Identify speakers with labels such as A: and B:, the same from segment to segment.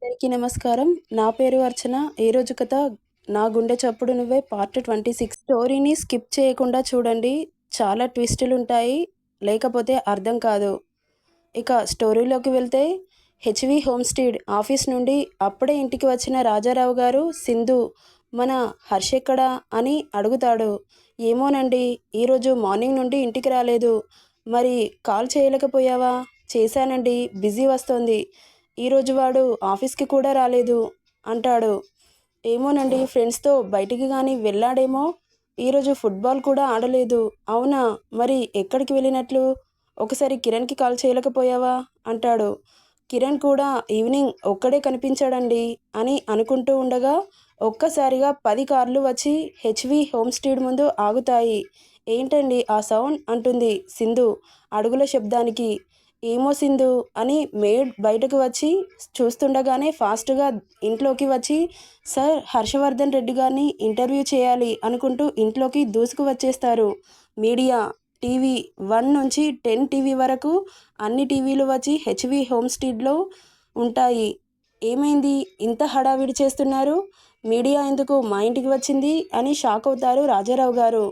A: అందరికీ నమస్కారం. నా పేరు అర్చన. ఈరోజు కథ 'నా గుండె చప్పుడు నువ్వే' పార్ట్ 26. స్టోరీని స్కిప్ చేయకుండా చూడండి. చాలా ట్విస్టులుంటాయి. లేకపోతే అర్థం కాదు. ఇక స్టోరీలోకి వెళ్తే, హెచ్‌వి హోమ్‌స్టీడ్ ఆఫీస్ నుండి అప్పుడే ఇంటికి వచ్చిన రాజారావు గారు సింధు, మన హర్షెక్కడా అని అడుగుతాడు. ఏమోనండి, ఈరోజు మార్నింగ్ నుండి ఇంటికి రాలేదు. మరి కాల్ చేయలేకపోయావా? చేశానండి, బిజీ వస్తోంది. ఈరోజు వాడు ఆఫీస్కి కూడా రాలేదు అంటాడు. ఏమోనండి, ఫ్రెండ్స్తో బయటికి కానీ వెళ్ళాడేమో. ఈరోజు ఫుట్బాల్ కూడా ఆడలేదు. అవునా, మరి ఎక్కడికి వెళ్ళినట్లు? ఒకసారి కిరణ్కి కాల్ చేయలేకపోయావా అంటాడు. కిరణ్ కూడా ఈవినింగ్ ఒక్కడే కనిపించాడండి అని అనుకుంటూ ఉండగా ఒక్కసారిగా 10 కార్లు వచ్చి హెచ్‌వి హోమ్‌స్టీడ్ ముందు ఆగుతాయి. ఏంటండి ఆ సౌండ్ అంటుంది సింధు అడుగుల శబ్దానికి. ఏమో సింధు అని మేడ్ బయటకు వచ్చి చూస్తుండగానే ఫాస్ట్గా ఇంట్లోకి వచ్చి, సార్ హర్షవర్ధన్ రెడ్డి గారిని ఇంటర్వ్యూ చేయాలి అనుకుంటూ ఇంట్లోకి దూసుకు వచ్చేస్తారు. మీడియా, టీవీ 1 నుంచి 10 టీవీ వరకు అన్ని టీవీలు వచ్చి హెచ్‌వి హోమ్‌స్టీడ్లో ఉంటాయి. ఏమైంది, ఇంత హడావిడి చేస్తున్నారు? మీడియా ఎందుకు మా ఇంటికి వచ్చింది అని షాక్ అవుతారు రాజారావు గారు.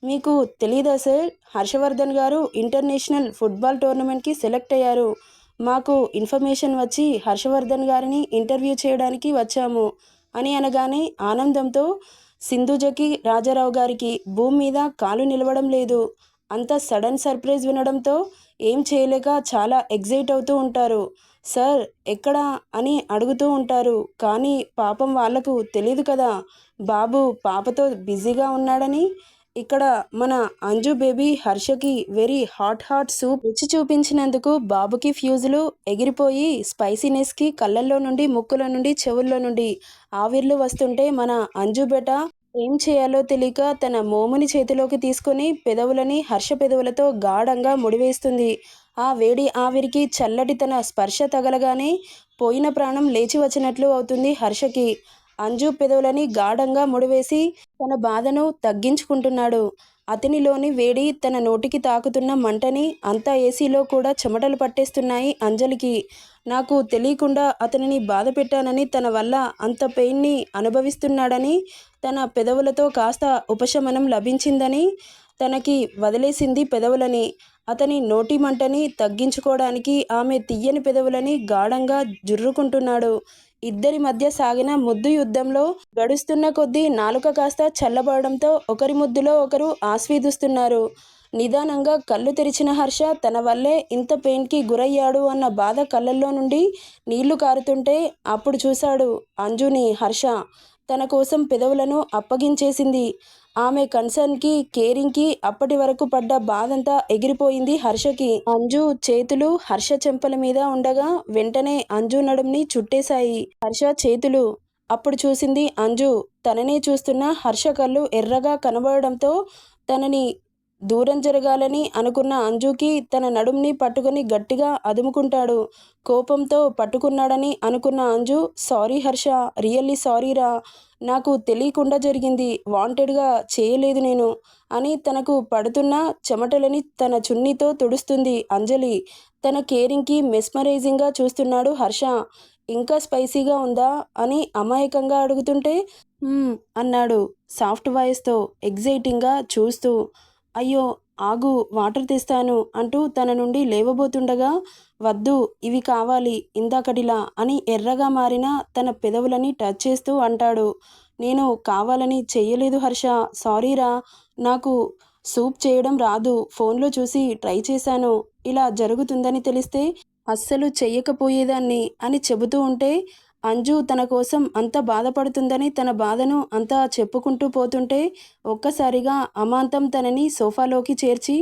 A: మీకు తెలీదా సార్, హర్షవర్ధన్ గారు ఇంటర్నేషనల్ ఫుట్బాల్ టోర్నమెంట్కి సెలెక్ట్ అయ్యారు. మాకు ఇన్ఫర్మేషన్ వచ్చి హర్షవర్ధన్ గారిని ఇంటర్వ్యూ చేయడానికి వచ్చాము అని అనగానే ఆనందంతో సింధుజకి, రాజారావు గారికి భూమి మీద కాలు నిలవడం లేదు. అంత సడన్ సర్ప్రైజ్ వినడంతో ఏం చేయలేక చాలా ఎగ్జైట్ అవుతూ ఉంటారు. సార్ ఎక్కడా అని అడుగుతూ ఉంటారు. కానీ పాపం వాళ్లకు తెలీదు కదా, బాబు పాపతో బిజీగా ఉన్నాడని. ఇక్కడ మన అంజు బేబీ హర్షకి వెరీ హాట్ సూప్ రుచి చూపించినందుకు బాబుకి ఫ్యూజులు ఎగిరిపోయి స్పైసీనెస్కి కళ్ళల్లో నుండి, ముక్కులో నుండి, చెవుల్లో నుండి ఆవిర్లు వస్తుంటే మన అంజు బేట ఏం చేయాలో తెలియక తన మోముని చేతిలోకి తీసుకుని పెదవులని హర్ష పెదవులతో గాఢంగా ముడివేస్తుంది. ఆ వేడి ఆవిరికి చల్లటి తన స్పర్శ తగలగానే పోయిన ప్రాణం లేచి వచ్చినట్లు అవుతుంది హర్షకి. అంజు పెదవులని గాఢంగా ముడివేసి తన బాధను తగ్గించుకుంటున్నాడు. అతనిలోని వేడి తన నోటికి తాకుతున్న మంటని అంతా ఏసీలో కూడా చెమటలు పట్టేస్తున్నాయి అంజలికి. నాకు తెలియకుండా అతనిని బాధ పెట్టానని, తన వల్ల అంత పెయిన్ని అనుభవిస్తున్నాడని, తన పెదవులతో కాస్త ఉపశమనం లభించిందని తనకి వదిలేసింది పెదవులని. అతని నోటి మంటని తగ్గించుకోవడానికి ఆమె తియ్యని పెదవులని గాఢంగా జుర్రుకుంటున్నాడు. ఇద్దరి మధ్య సాగిన ముద్దు యుద్ధంలో గడుస్తున్న కొద్దీ నాలుక కాస్త చల్లబడడంతో ఒకరి ముద్దులో ఒకరు ఆస్వాదిస్తున్నారు. నిదానంగా కళ్ళు తెరిచిన హర్ష తన వల్లే ఇంత పెయిన్కి గురయ్యాడు అన్న బాధ కళ్ళల్లో నుండి నీళ్లు కారుతుంటే అప్పుడు చూశాడు అంజుని హర్ష. తన కోసం పెదవులను అప్పగించేసింది. ఆమె కన్సర్న్కి, కేరింగ్కి అప్పటి వరకు పడ్డ బాధంతా ఎగిరిపోయింది హర్షకి. అంజు చేతులు హర్ష చెంపల మీద ఉండగా వెంటనే అంజు నడుంని చుట్టేశాయి హర్ష చేతులు. అప్పుడు చూసింది అంజు. తననే చూస్తున్న హర్ష కళ్ళు ఎర్రగా కనబడడంతో తనని దూరం జరగాలని అనుకున్న అంజుకి తన నడుంని పట్టుకుని గట్టిగా అదుముకుంటాడు. కోపంతో పట్టుకున్నాడని అనుకున్న అంజు, సారీ హర్ష, రియల్లీ సారీరా, నాకు తెలియకుండా జరిగింది, వాంటెడ్గా చేయలేదు నేను అని తనకు పడుతున్న చెమటలని తన చున్నీతో తుడుస్తుంది అంజలి. తన కేరింగ్కి మెస్మరైజింగ్గా చూస్తున్నాడు హర్ష. ఇంకా స్పైసీగా ఉందా అని అమాయకంగా అడుగుతుంటే అన్నాడు సాఫ్ట్ వాయిస్తో ఎగ్జైటింగ్గా చూస్తూ. అయ్యో ఆగు, వాటర్ తెస్తాను అంటూ తన నుండి లేవబోతుండగా, వద్దు ఇవి కావాలి ఇందాకటిలా అని ఎర్రగా మారిన తన పెదవులని టచ్ చేస్తూ అంటాడు. నేను కావాలని చెయ్యలేదు హర్ష, సారీరా, నాకు సూప్ చేయడం రాదు, ఫోన్లో చూసి ట్రై చేశాను, ఇలా జరుగుతుందని తెలిస్తే అస్సలు చెయ్యకపోయేదాన్ని అని చెబుతూ ఉంటే అంజు తన కోసం అంత బాధపడుతుందని తన బాధను అంతా చెప్పుకుంటూ పోతుంటే ఒక్కసారిగా అమాంతం తనని సోఫాలోకి చేర్చి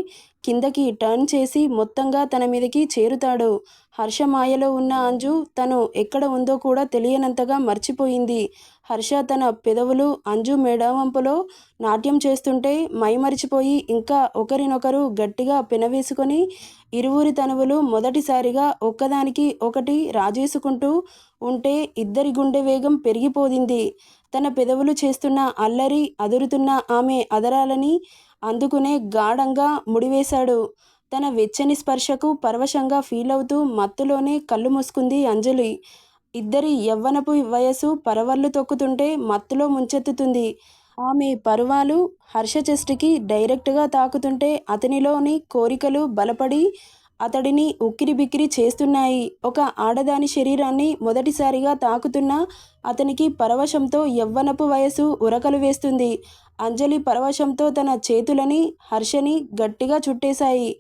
A: కిందకి టర్న్ చేసి మొత్తంగా తన మీదకి చేరుతాడు. హర్ష మాయలో ఉన్న అంజు తను ఎక్కడ ఉందో కూడా తెలియనంతగా మర్చిపోయింది. హర్ష తన పెదవులు అంజు మెడవంపులో నాట్యం చేస్తుంటే మైమరిచిపోయి ఇంకా ఒకరినొకరు గట్టిగా పెనవేసుకొని ఇరువురి తనువులు మొదటిసారిగా ఒక్కదానికి ఒకటి రాజేసుకుంటూ ఉంటే ఇద్దరి గుండె వేగం పెరిగిపోయింది. తన పెదవులు చేస్తున్న అల్లరి, అదురుతున్న ఆమె అదరాలని అందుకునే గాఢంగా ముడివేశాడు. తన వెచ్చని స్పర్శకు పరవశంగా ఫీలవుతూ మత్తులోనే కళ్ళు మూసుకుంది అంజలి. ఇద్దరి యవ్వనపు వయసు పరవళ్ళు తొక్కుతుంటే మత్తులో ముంచెత్తుతుంది. ఆమె పరువాలు హర్ష చెస్ట్‌కి డైరెక్ట్‌గా తాకుతుంటే అతనిలోని కోరికలు బలపడి అతడిని ఉక్కిరిబిక్కిరి చేస్తున్నాయి. ఒక ఆడదాని శరీరాన్ని మొదటిసారిగా తాకుతున్న అతనికి పరవశంతో యవ్వనపు వయసు ఉరకలు వేస్తుంది. అంజలి పరవశంతో తన చేతులని హర్షని గట్టిగా చుట్టేశాయి.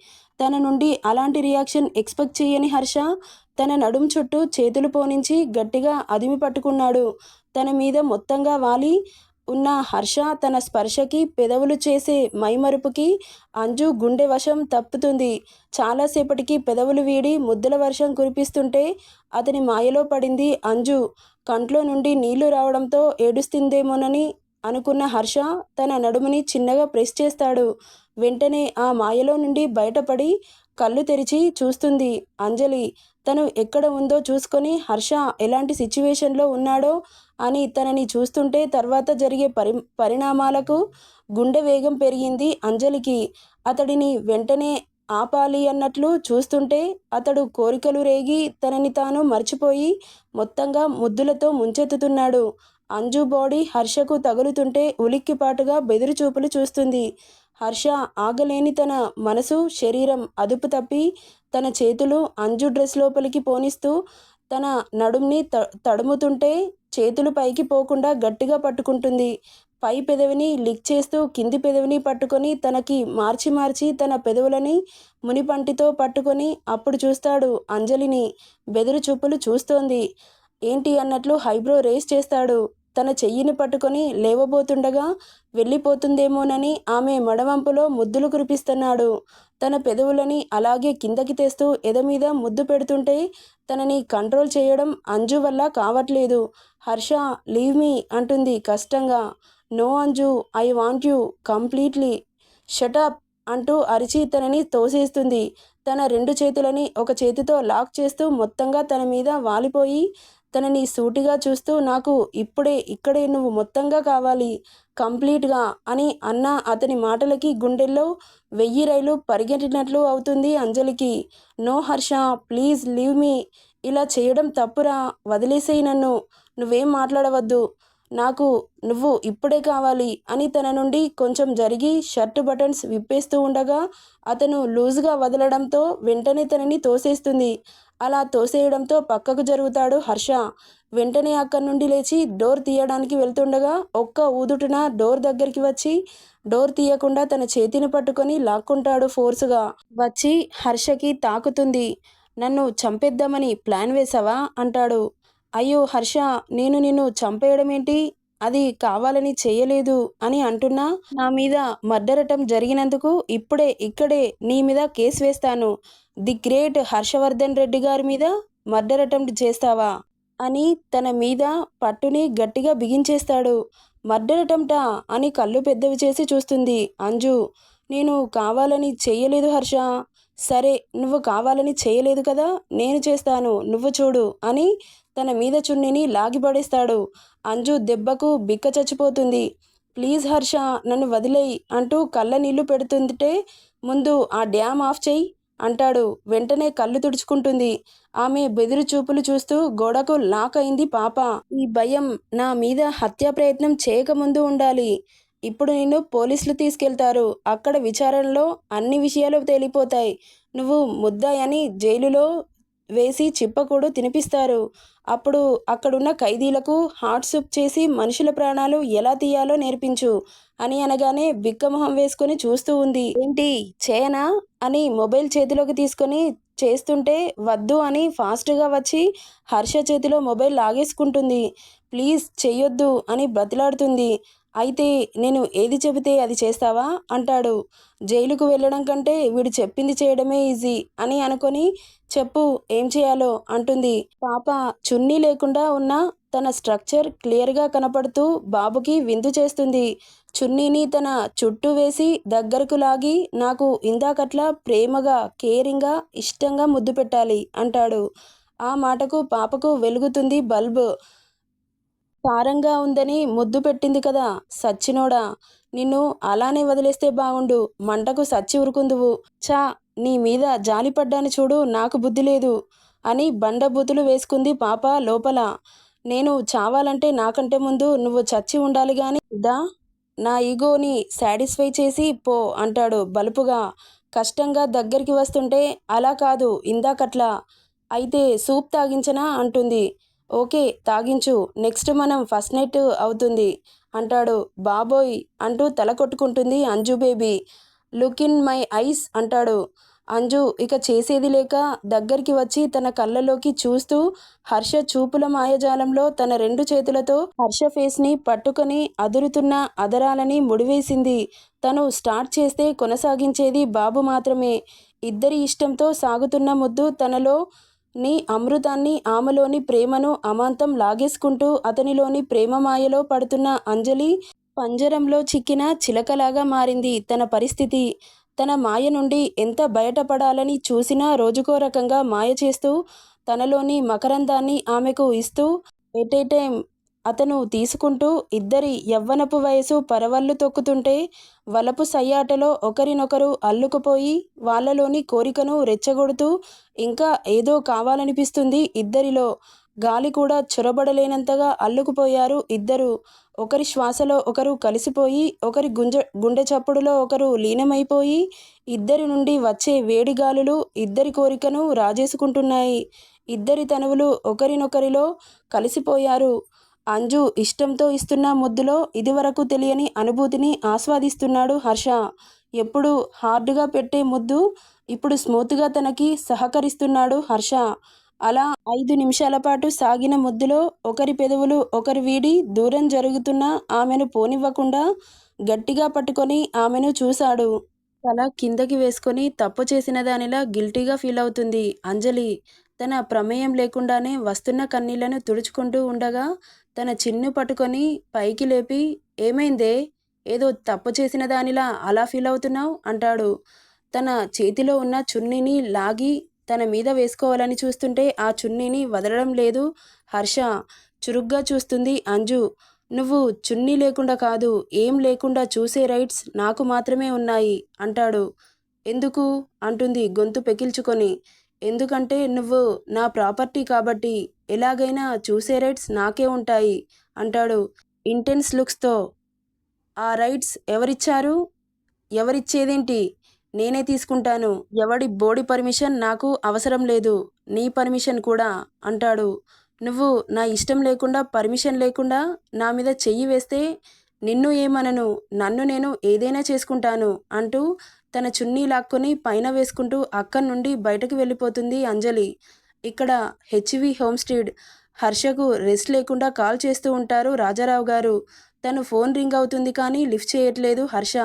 A: తన నుండి అలాంటి రియాక్షన్ ఎక్స్‌పెక్ట్ చెయ్యని హర్ష తన నడుం చుట్టూ చేతులు పోనించి గట్టిగా అదిమి పట్టుకున్నాడు. తన మీద మొత్తంగా వాలి ఉన్న హర్ష తన స్పర్శకి, పెదవులు చేసే మైమరుపుకి అంజు గుండె వశం తప్పుతుంది. చాలాసేపటికి పెదవులు వీడి ముద్దుల వర్షం కురిపిస్తుంటే అతని మాయలో పడింది అంజు. కంట్లో నుండి నీళ్లు రావడంతో ఏడుస్తుందేమోనని అనుకున్న హర్ష తన నడుముని చిన్నగా ప్రెస్ చేస్తాడు. వెంటనే ఆ మాయలో నుండి బయటపడి కళ్ళు తెరిచి చూస్తుంది అంజలి. తను ఎక్కడ ఉందో చూసుకొని హర్ష ఎలాంటి సిచ్యువేషన్లో ఉన్నాడో అని తనని చూస్తుంటే తర్వాత జరిగే పరిణామాలకు గుండె వేగం పెరిగింది అంజలికి. అతడిని వెంటనే ఆపాలి అన్నట్లు చూస్తుంటే అతడు కోరికలు రేగి తనని తాను మర్చిపోయి మొత్తంగా ముద్దులతో ముంచెత్తుతున్నాడు. అంజు బాడీ హర్షకు తగులుతుంటే ఉలిక్కిపాటుగా బెదురుచూపులు చూస్తుంది. హర్ష ఆగలేని తన మనసు, శరీరం అదుపు తప్పి తన చేతులు అంజు డ్రెస్ లోపలికి పోనిస్తూ తన నడుంని తడుముతుంటే చేతులు పైకి పోకుండా గట్టిగా పట్టుకుంటుంది. పై పెదవిని లిక్ చేస్తూ కింది పెదవిని పట్టుకొని తనకి మార్చి మార్చి తన పెదవులని మునిపంటితో పట్టుకొని అప్పుడు చూస్తాడు అంజలిని. బెదురు చూపులు చూస్తోంది. ఏంటి అన్నట్లు హైబ్రో రేస్ చేస్తాడు. తన చెయ్యిని పట్టుకొని లేవబోతుండగా వెళ్ళిపోతుందేమోనని ఆమె మడవంపులో ముద్దులు కురిపిస్తున్నాడు. తన పెదవులని అలాగే కిందకి తెస్తూ ఎదమీద ముద్దు పెడుతుంటే తనని కంట్రోల్ చేయడం అంజు వల్ల కావట్లేదు. హర్ష లీవ్ మీ అంటుంది కష్టంగా. No Anju, I want you completely. Shut up అంటూ అరిచి తనని తోసేస్తుంది. తన రెండు చేతులని ఒక చేతితో లాక్ చేస్తూ మొత్తంగా తన మీద వాలిపోయి తనని సూటిగా చూస్తూ నాకు ఇప్పుడే ఇక్కడే నువ్వు మొత్తంగా కావాలి, కంప్లీట్గా అని అన్న అతని మాటలకి గుండెల్లో 1000 రైలు పరిగెట్టినట్లు అవుతుంది అంజలికి. No Harsha, please leave me. ఇలా చేయడం తప్పురా, వదిలేసేయి నన్ను, నువ్వేం మాట్లాడవద్దు, నాకు నువ్వు ఇప్పుడే కావాలి అని తన నుండి కొంచెం జరిగి షర్ట్ బటన్స్ విప్పేస్తూ ఉండగా అతను లూజ్గా వదలడంతో వెంటనే తనని తోసేస్తుంది. అలా తోసేయడంతో పక్కకు జరుగుతాడు హర్ష. వెంటనే అక్కడి నుండి లేచి డోర్ తీయడానికి వెళ్తుండగా ఒక్క ఊదుటున డోర్ దగ్గరికి వచ్చి డోర్ తీయకుండా తన చేతిని పట్టుకొని లాక్కుంటాడు ఫోర్సుగా. వచ్చి హర్షకి తాకుతుంది. నన్ను చంపేద్దామని ప్లాన్ వేశావా అంటాడు. అయ్యో హర్ష, నేను నిన్ను చంపేయడమేంటి, అది కావాలని చేయలేదు అని అంటున్నా నా మీద మర్డర్ అటెంప్ట్ జరిగినందుకు ఇప్పుడే ఇక్కడే నీ మీద కేసు వేస్తాను. ది గ్రేట్ హర్షవర్ధన్ రెడ్డి గారి మీద మర్డర్ అటెంప్ట్ చేస్తావా అని తన మీద పట్టుని గట్టిగా బిగించేస్తాడు. మర్డర్ అటెంప్టా అని కళ్ళు పెద్దవి చేసి చూస్తుంది అంజు. నేను కావాలని చెయ్యలేదు హర్ష. సరే, నువ్వు కావాలని చేయలేదు కదా, నేను చేస్తాను, నువ్వు చూడు అని తన మీద చున్నీని లాగిపడేస్తాడు. అంజు దెబ్బకు బిక్క చచ్చిపోతుంది. ప్లీజ్ హర్ష, నన్ను వదిలేయి అంటూ కళ్ళ నీళ్లు పెడుతుంటే ముందు ఆ డ్యామ్ ఆఫ్ చెయ్యి అంటాడు. వెంటనే కళ్ళు తుడుచుకుంటుంది. ఆమె బెదిరి చూపులు చూస్తూ గోడకు లాక్ అయింది పాప. ఈ భయం నా మీద హత్యా ప్రయత్నం చేయకముందు ఉండాలి. ఇప్పుడు నిన్ను పోలీసులు తీసుకెళ్తారు. అక్కడ విచారణలో అన్ని విషయాలు తేలిపోతాయి. నువ్వు ముద్దాయని జైలులో వేసి చిప్పకూడు తినిపిస్తారు. అప్పుడు అక్కడున్న ఖైదీలకు హాట్ సూప్ చేసి మనుషుల ప్రాణాలు ఎలా తీయాలో నేర్పించు అని అనగానే బిక్కమొహం వేసుకొని చూస్తూ ఉంది. ఏంటి చేయనా అని మొబైల్ చేతిలోకి తీసుకొని చేస్తుంటే వద్దు అని ఫాస్ట్గా వచ్చి హర్ష చేతిలో మొబైల్ లాగేసుకుంటుంది. ప్లీజ్ చెయ్యొద్దు అని బ్రతిలాడుతుంది. అయితే నేను ఏది చెబితే అది చేస్తావా అంటాడు. జైలుకు వెళ్ళడం కంటే వీడు చెప్పింది చేయడమే ఈజీ అని అనుకొని చెప్పు ఏం చేయాలో అంటుంది. పాప చున్నీ లేకుండా ఉన్న తన స్ట్రక్చర్ క్లియర్గా కనపడుతూ బాబుకి విందు చేస్తుంది. చున్నీని తన చుట్టూ వేసి దగ్గరకు లాగి నాకు ఇందాకట్లా ప్రేమగా, కేరింగ్గా, ఇష్టంగా ముద్దు పెట్టాలి అంటాడు. ఆ మాటకు పాపకు వెలుగుతుంది బల్బు. కారంగా ఉందని ముద్దు పెట్టింది కదా సచ్చినోడా, నిన్ను అలానే వదిలేస్తే బాగుండు, మంటకు సచ్చి ఉరుకుందువు. చా, నీ మీద జాలిపడ్డాను చూడు, నాకు బుద్ధి లేదు. అని బండబూతులు వేసుకుంది పాప లోపల. నేను చావాలంటే నాకంటే ముందు నువ్వు చచ్చి ఉండాలి గాని దా నా ఈగోని సాటిస్ఫై చేసి పో అంటాడు బలుపుగా. కష్టంగా దగ్గరికి వస్తుంటే అలా కాదు ఇందాకట్లా. అయితే సూప్ తాగించనా అంటుంది. ఓకే తాగించు, నెక్స్ట్ మనం ఫస్ట్ నైట్ అవుతుంది అంటాడు. బాబోయ్ అంటూ తల కొట్టుకుంటుంది Anju baby. Look in my eyes అంటాడు. అంజు ఇక చేసేది లేక దగ్గరికి వచ్చి తన కళ్ళలోకి చూస్తూ హర్ష చూపుల మాయజాలంలో తన 2 చేతులతో హర్ష ఫేస్ని పట్టుకొని అదురుతున్న అదరాలని ముడివేసింది. తను స్టార్ట్ చేస్తే కొనసాగించేది బాబు మాత్రమే. ఇద్దరి ఇష్టంతో సాగుతున్న ముద్దు తనలో నీ అమృతాన్ని, ఆమెలోని ప్రేమను అమాంతం లాగేసుకుంటూ అతనిలోని ప్రేమ మాయలో పడుతున్న అంజలి పంజరంలో చిక్కిన చిలకలాగా మారింది తన పరిస్థితి. తన మాయ నుండి ఎంత బయటపడాలని చూసినా రోజుకో రకంగా మాయ చేస్తూ తనలోని మకరందాన్ని ఆమెకు ఇస్తూ ఎట్ ఏ టైం అతను తీసుకుంటూ ఇద్దరి యవ్వనపు వయసు పరవళ్ళు తొక్కుతుంటే వలపు సయ్యాటలో ఒకరినొకరు అల్లుకుపోయి వాళ్ళలోని కోరికను రెచ్చగొడుతూ ఇంకా ఏదో కావాలనిపిస్తుంది ఇద్దరిలో. గాలి కూడా చొరబడలేనంతగా అల్లుకుపోయారు ఇద్దరు. ఒకరి శ్వాసలో ఒకరు కలిసిపోయి ఒకరి గుండె చప్పుడులో ఒకరు లీనమైపోయి ఇద్దరి నుండి వచ్చే వేడి గాలులు ఇద్దరి కోరికను రాజేసుకుంటున్నాయి. ఇద్దరి తనువులు ఒకరినొకరిలో కలిసిపోయారు. అంజు ఇష్టంతో ఇస్తున్న ముద్దులో ఇదివరకు తెలియని అనుభూతిని ఆస్వాదిస్తున్నాడు హర్ష. ఎప్పుడు హార్డ్గా పెట్టే ముద్దు ఇప్పుడు స్మూత్గా తనకి సహకరిస్తున్నాడు హర్ష. అలా 5 నిమిషాల పాటు సాగిన ముద్దులో ఒకరి పెదవులు ఒకరు వీడి దూరం జరుగుతున్న ఆమెను పోనివ్వకుండా గట్టిగా పట్టుకొని ఆమెను చూశాడు. తల కిందకి వేసుకొని తప్పు చేసిన దానిలా గిల్టీగా ఫీల్ అవుతుంది అంజలి. తన ప్రమేయం లేకుండానే వస్తున్న కన్నీళ్లను తుడుచుకుంటూ ఉండగా తన చిన్ను పట్టుకొని పైకి లేపి ఏమైందే, ఏదో తప్పు చేసిన దానిలా అలా ఫీల్ అవుతున్నావు అంటాడు. తన చేతిలో ఉన్న చున్నీని లాగి తన మీద వేసుకోవాలని చూస్తుంటే ఆ చున్నీని వదలడం లేదు హర్ష. చురుగ్గా చూస్తుంది అంజు. నువ్వు చున్నీ లేకుండా కాదు, ఏం లేకుండా చూసే రైట్స్ నాకు మాత్రమే ఉన్నాయి అంటాడు. ఎందుకు అంటుంది గొంతు పెకిల్చుకొని. ఎందుకంటే నువ్వు నా ప్రాపర్టీ కాబట్టి ఎలాగైనా చూసే రైట్స్ నాకే ఉంటాయి అంటాడు ఇంటెన్స్ లుక్స్తో. ఆ రైట్స్ ఎవరిచ్చారు? ఎవరిచ్చేదేంటి? నేనే తీసుకుంటాను. ఎవడి బోడి పర్మిషన్ నాకు అవసరం లేదు, నీ పర్మిషన్ కూడా అంటాడు. నువ్వు నా ఇష్టం లేకుండా పర్మిషన్ లేకుండా నా మీద చెయ్యి వేస్తే నిన్ను ఏమనను, నన్ను నేను ఏదైనా చేసుకుంటాను అంటూ తన చున్నీ లాక్కొని పైన వేసుకుంటూ అక్కడి నుండి బయటకు వెళ్ళిపోతుంది అంజలి. ఇక్కడ హెచ్వి హోమ్స్టీడ్. హర్షకు రెస్ట్ లేకుండా కాల్ చేస్తూ ఉంటారు రాజారావు గారు. తను ఫోన్ రింగ్ అవుతుంది కానీ లిఫ్ట్ చేయట్లేదు హర్ష.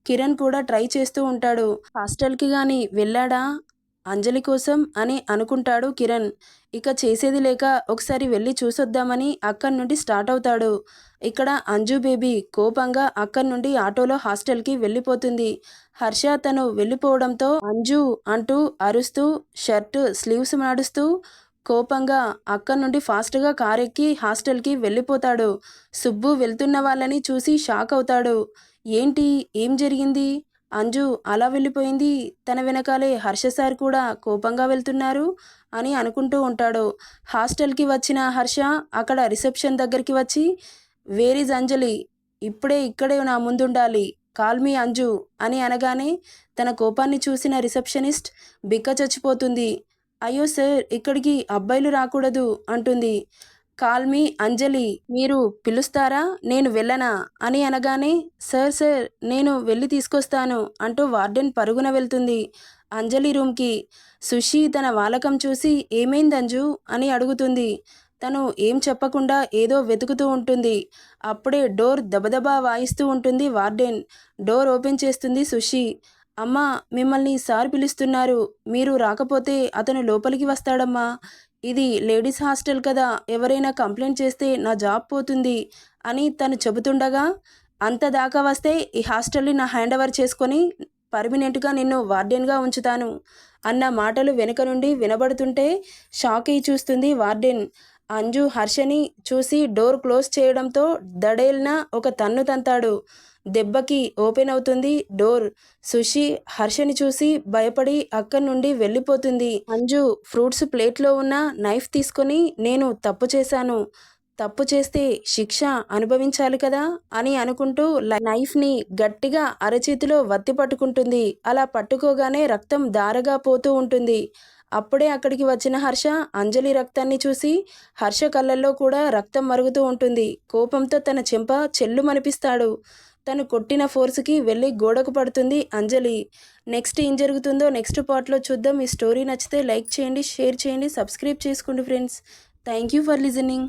A: కిరణ్ కూడా ట్రై చేస్తూ ఉంటాడు. హాస్టల్కి కానీ వెళ్ళాడా అంజలి కోసం అని అనుకుంటాడు కిరణ్. ఇక చేసేది లేక ఒకసారి వెళ్ళి చూసొద్దామని అక్కడి నుండి స్టార్ట్ అవుతాడు. ఇక్కడ అంజు బేబీ కోపంగా అక్కడి నుండి ఆటోలో హాస్టల్కి వెళ్ళిపోతుంది. హర్ష తను వెళ్ళిపోవడంతో అంజు అంటూ అరుస్తూ షర్ట్ స్లీవ్స్ మాడుస్తూ కోపంగా అక్కడి నుండి ఫాస్ట్గా కారెక్కి హాస్టల్కి వెళ్ళిపోతాడు. సుబ్బు వెళ్తున్న వాళ్ళని చూసి షాక్ అవుతాడు. ఏంటి, ఏం జరిగింది? అంజు అలా వెళ్ళిపోయింది, తన వెనకాలే హర్ష సార్ కూడా కోపంగా వెళ్తున్నారు అని అనుకుంటూ ఉంటాడు. హాస్టల్కి వచ్చిన హర్ష అక్కడ రిసెప్షన్ దగ్గరికి వచ్చి వేర్ ఈజ్ అంజలి, ఇప్పుడే ఇక్కడే నా ముందుండాలి, కాల్ మీ అంజు అని అనగానే తన కోపాన్ని చూసిన రిసెప్షనిస్ట్ బిక్క చచ్చిపోతుంది. అయ్యో సార్, ఇక్కడికి అబ్బాయిలు రాకూడదు అంటుంది. కాల్ మీ అంజలి, మీరు పిలుస్తారా, నేను వెళ్ళనా అని అనగానే సార్ సార్ నేను వెళ్ళి తీసుకొస్తాను అంటూ వార్డెన్ పరుగున వెళ్తుంది అంజలి రూమ్కి. సుషి తన వాలకం చూసి ఏమైంది అంజు అని అడుగుతుంది. తను ఏం చెప్పకుండా ఏదో వెతుకుతూ ఉంటుంది. అప్పుడే డోర్ దబదబా వాయిస్తూ ఉంటుంది వార్డెన్. డోర్ ఓపెన్ చేస్తుంది సుషి. అమ్మా, మిమ్మల్ని సార్ పిలుస్తున్నారు, మీరు రాకపోతే అతను లోపలికి వస్తాడమ్మా. ఇది లేడీస్ హాస్టల్ కదా, ఎవరైనా కంప్లైంట్ చేస్తే నా జాబ్ పోతుంది అని తను చెబుతుండగా అంత దాకా వస్తే ఈ హాస్టల్ని నా హ్యాండ్ ఓవర్ చేసుకొని పర్మనెంట్గా నిన్ను వార్డెన్గా ఉంచుతాను అన్న మాటలు వెనుక నుండి వినబడుతుంటే షాక్ అయి చూస్తుంది వార్డెన్. అంజు హర్షని చూసి డోర్ క్లోజ్ చేయడంతో దడేల్న ఒక తన్ను తంతాడు. దెబ్బకి ఓపెన్ అవుతుంది డోర్. సుషి హర్షని చూసి భయపడి అక్కడి నుండి వెళ్ళిపోతుంది. అంజు ఫ్రూట్స్ ప్లేట్లో ఉన్న నైఫ్ తీసుకొని నేను తప్పు చేశాను, తప్పు చేస్తే శిక్ష అనుభవించాలి కదా అని అనుకుంటూ నైఫ్ని గట్టిగా అరచేతిలో వత్తి పట్టుకుంటుంది. అలా పట్టుకోగానే రక్తం ధారగా పోతూ ఉంటుంది. అప్పుడే అక్కడికి వచ్చిన హర్ష అంజలి రక్తాన్ని చూసి హర్ష కళ్ళల్లో కూడా రక్తం మరుగుతూ ఉంటుంది. కోపంతో తన చెంప చెల్లుమనిపిస్తాడు. తను కొట్టిన ఫోర్స్కి వెళ్ళి గోడకు పడుతుంది అంజలి. నెక్స్ట్ ఏం జరుగుతుందో నెక్స్ట్ పార్ట్లో చూద్దాం. ఈ స్టోరీ నచ్చితే లైక్ చేయండి, షేర్ చేయండి, సబ్స్క్రైబ్ చేసుకోండి friends. Thank you for listening.